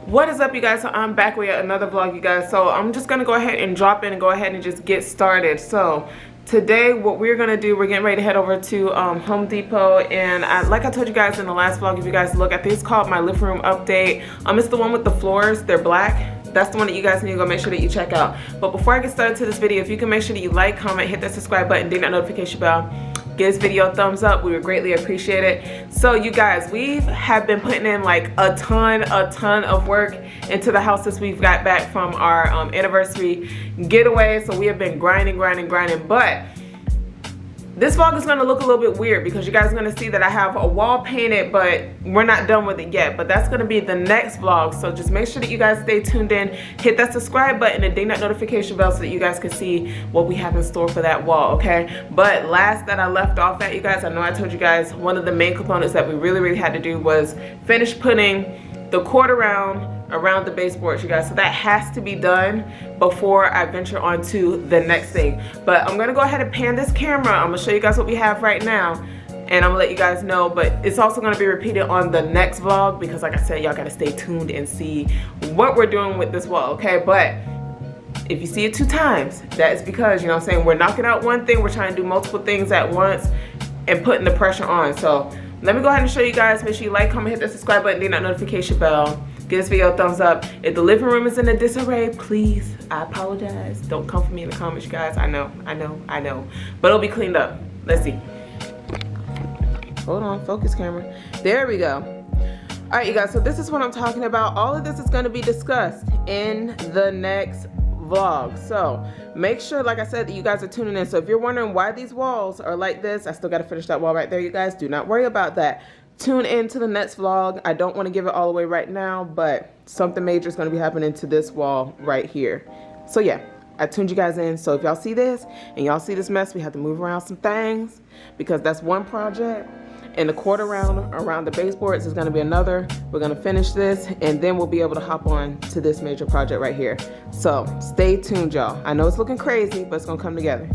What is up, you guys? So I'm back with another vlog, you guys. So I'm just gonna go ahead and drop in and go ahead and just get started. So today what we're gonna do, we're getting ready to head over to Home Depot, and like I told you guys in the last vlog, if you guys look, I think it's called my living room update. It's the one with the floors, they're black. That's the one that you guys need to go make sure that you check out. But before I get started to this video, if you can make sure that you like, comment, hit that subscribe button, ding that notification bell, give this video a thumbs up, we would greatly appreciate it. So you guys, we have been putting in like a ton of work into the house since we've got back from our anniversary getaway. So we have been grinding, but this vlog is going to look a little bit weird because you guys are going to see that I have a wall painted, but we're not done with it yet. But that's going to be the next vlog. So just make sure that you guys stay tuned in. Hit that subscribe button and ding that notification bell so that you guys can see what we have in store for that wall, okay? But last that I left off at, you guys, I know I told you guys one of the main components that we really had to do was finish putting the quarter round around the baseboards, you guys. So that has to be done before I venture on to the next thing. But I'm gonna go ahead and pan this camera. I'm gonna show you guys what we have right now, and I'm gonna let you guys know, but it's also gonna be repeated on the next vlog because like I said, y'all gotta stay tuned and see what we're doing with this wall, okay? But if you see it 2 times, that is because, you know what I'm saying, we're knocking out one thing, we're trying to do multiple things at once and putting the pressure on. So let me go ahead and show you guys. Make sure you like, comment, hit that subscribe button, ding that notification bell. Give this video a thumbs up. If the living room is in a disarray, please, I apologize. Don't come for me in the comments, you guys. I know. But it'll be cleaned up. Let's see. Hold on, focus camera. There we go. All right, you guys, so this is what I'm talking about. All of this is gonna be discussed in the next vlog. So make sure, like I said, that you guys are tuning in. So if you're wondering why these walls are like this, I still gotta finish that wall right there, you guys. Do not worry about that. Tune in to the next vlog. I don't want to give it all away right now, but something major is going to be happening to this wall right here. So yeah, I tuned you guys in. So if y'all see this and y'all see this mess, we have to move around some things because that's one project, and the quarter round around the baseboards is going to be another. We're going to finish this and then we'll be able to hop on to this major project right here. So stay tuned, y'all. I know it's looking crazy, but it's going to come together.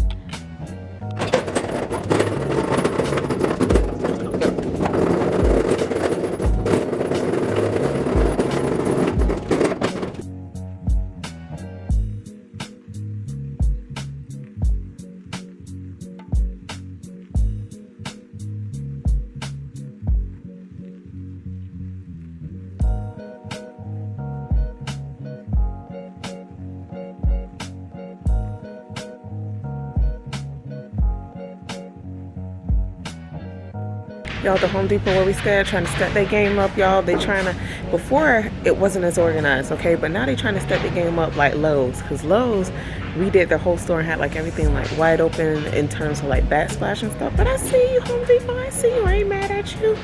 Y'all, the Home Depot where we stay, trying to step their game up, y'all. They trying to, before it wasn't as organized, okay? But now they trying to step their game up like Lowe's. Because Lowe's redid their whole store and had like everything like wide open in terms of like backsplash and stuff. But I see you, Home Depot, I see you. I ain't mad at you.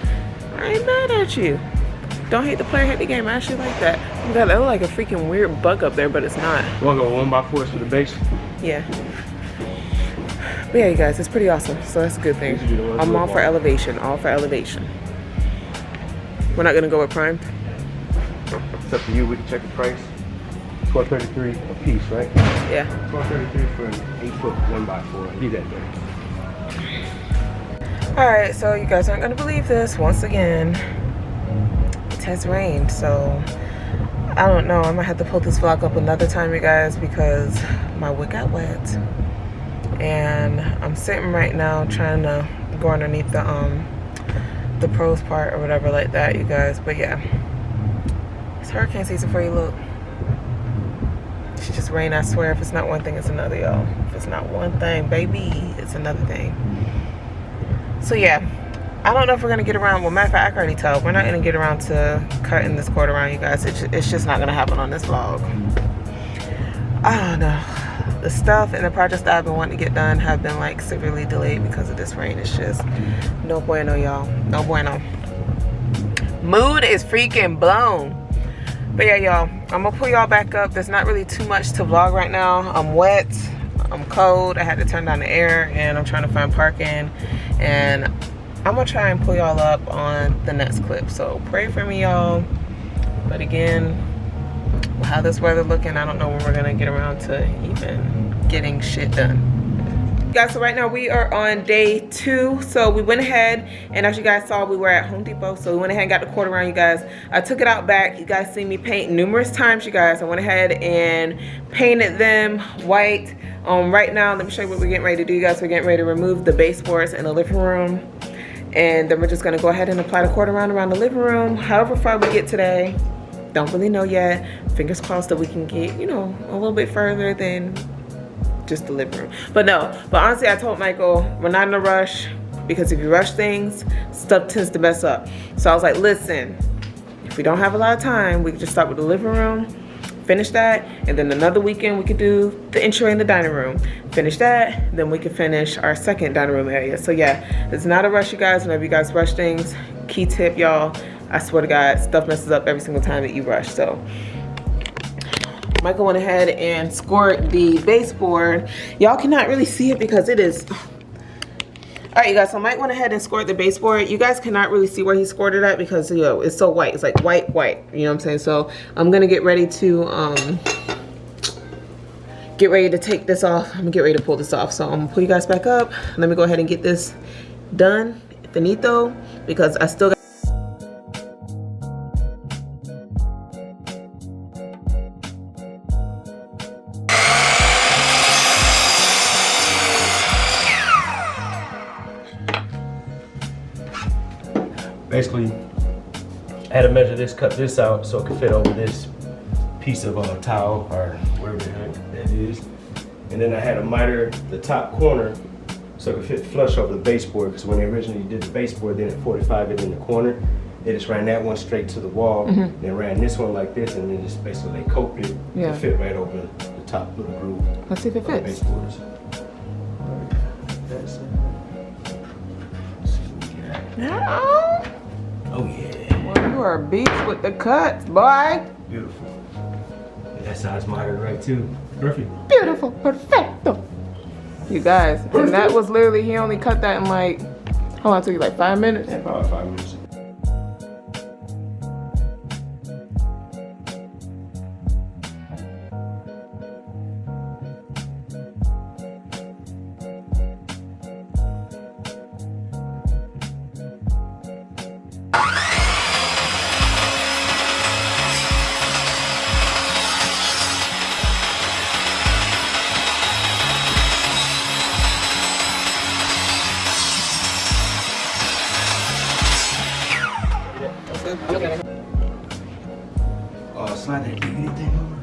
I ain't mad at you. Don't hate the player, hate the game. I actually like that. Oh my God, that look like a freaking weird bug up there, but it's not. You want to go 1x4 to the base? Yeah. But yeah, you guys, it's pretty awesome, so that's a good thing. I'm all for elevation, all for elevation. We're not gonna go with prime? It's up to you. We can check the price. $12.33 a piece, right? Yeah. $12.33 for an 8-foot 1x4. Leave that there. All right, so you guys aren't gonna believe this. Once again, it has rained, so I don't know. I might have to pull this vlog up another time, you guys, because my wig got wet. And I'm sitting right now trying to go underneath the pros part or whatever like that, you guys. But yeah, it's hurricane season for you. Look, it's just rain. I swear, if it's not one thing, it's another, y'all. If it's not one thing, baby, it's another thing. So yeah, I don't know if we're gonna get around. Well, matter of fact, I can already tell we're not gonna get around to cutting this quarter round, you guys. It's just not gonna happen on this vlog. I don't know. The stuff and the projects that I've been wanting to get done have been like severely delayed because of this rain. It's just no bueno, y'all. No bueno. Mood is freaking blown. But yeah, y'all, I'm gonna pull y'all back up. There's not really too much to vlog right now. I'm wet, I'm cold, I had to turn down the air, and I'm trying to find parking. And I'm gonna try and pull y'all up on the next clip. So pray for me, y'all. But again, how this weather looking, I don't know when we're gonna get around to even getting shit done. Guys, so right now we are on day 2. So we went ahead, and as you guys saw, we were at Home Depot. So we went ahead and got the quarter round, you guys. I took it out back. You guys see me paint numerous times, you guys. I went ahead and painted them white. Right now, let me show you what we're getting ready to do, you guys. We're getting ready to remove the baseboards in the living room. And then we're just gonna go ahead and apply the quarter round around the living room. However far we get today, don't really know yet. Fingers crossed that we can get, you know, a little bit further than just the living room. But honestly, I told Michael, we're not in a rush, because if you rush things, stuff tends to mess up. So I was like, listen, if we don't have a lot of time, we can just start with the living room, finish that, and then another weekend we could do the entry in the dining room. Finish that, then we can finish our second dining room area. So yeah, it's not a rush, you guys. Whenever you guys rush things, key tip, y'all, I swear to God, stuff messes up every single time that you rush. So Michael went ahead and scored the baseboard. Y'all cannot really see it because it is... All right, you guys, so Mike went ahead and scored the baseboard. You guys cannot really see where he scored it at because, you know, it's so white. It's like white, you know what I'm saying? So I'm gonna get ready to take this off. I'm gonna get ready to pull this off. So I'm gonna pull you guys back up. Let me go ahead and get this done, finito, because I still got... Basically, I had to measure this, cut this out so it could fit over this piece of towel or wherever the heck that is. And then I had to miter the top corner so it could fit flush over the baseboard, because when they originally did the baseboard, they didn't 45 it in the corner. They just ran that one straight to the wall, then ran this one like this, and then just basically they coped it to fit right over the top little groove. Let's see if it fits. Baseboards. No. Oh yeah. Well, you are a beast with the cuts, boy. Beautiful. And that size mitered right too. Perfect. Beautiful. Perfecto. You guys, and that was literally, he only cut that in like, how long it took you, like 5 minutes? Yeah, probably 5 minutes. Slide that DVD thing over.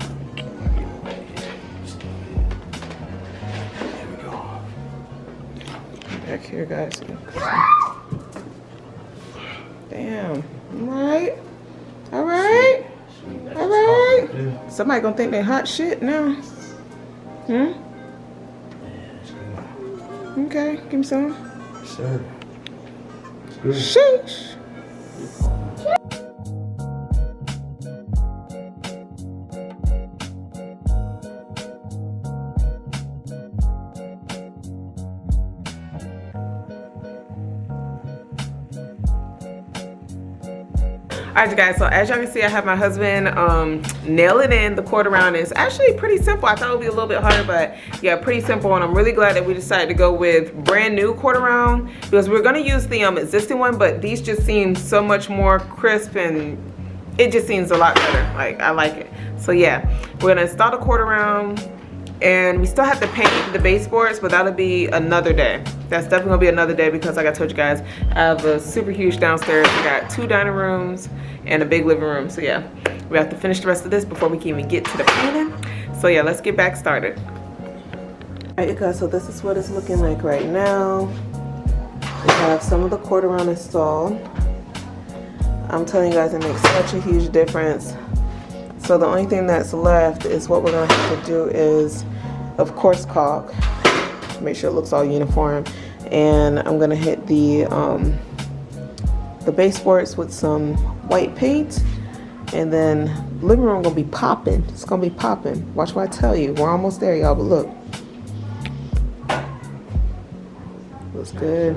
There we go. Back here, guys. Damn. Alright. Alright. Alright. Somebody gonna think they hot shit now. Okay, give me some. Sir. It's good. Sheesh. Alright, you guys, so as y'all can see, I have my husband nailing in the quarter round. Is actually pretty simple. I thought it would be a little bit harder, but yeah, pretty simple. And I'm really glad that we decided to go with brand new quarter round, because we were going to use the existing one, but these just seem so much more crisp and it just seems a lot better. Like, I like it. So yeah, we're going to install the quarter round, and we still have to paint the baseboards, but that'll be another day. That's definitely gonna be another day, because like I told you guys, I have a super huge downstairs. We got 2 dining rooms and a big living room. So yeah, we have to finish the rest of this before we can even get to the painting. So yeah, let's get back started. All right, you guys, so this is what it's looking like right now. We have some of the quarter round installed. I'm telling you guys, it makes such a huge difference. So the only thing that's left is what we're gonna have to do is, of course, caulk. Make sure it looks all uniform. And I'm gonna hit the baseboards with some white paint. And then living room gonna be popping. It's gonna be popping. Watch what I tell you. We're almost there, y'all, but look. Looks good.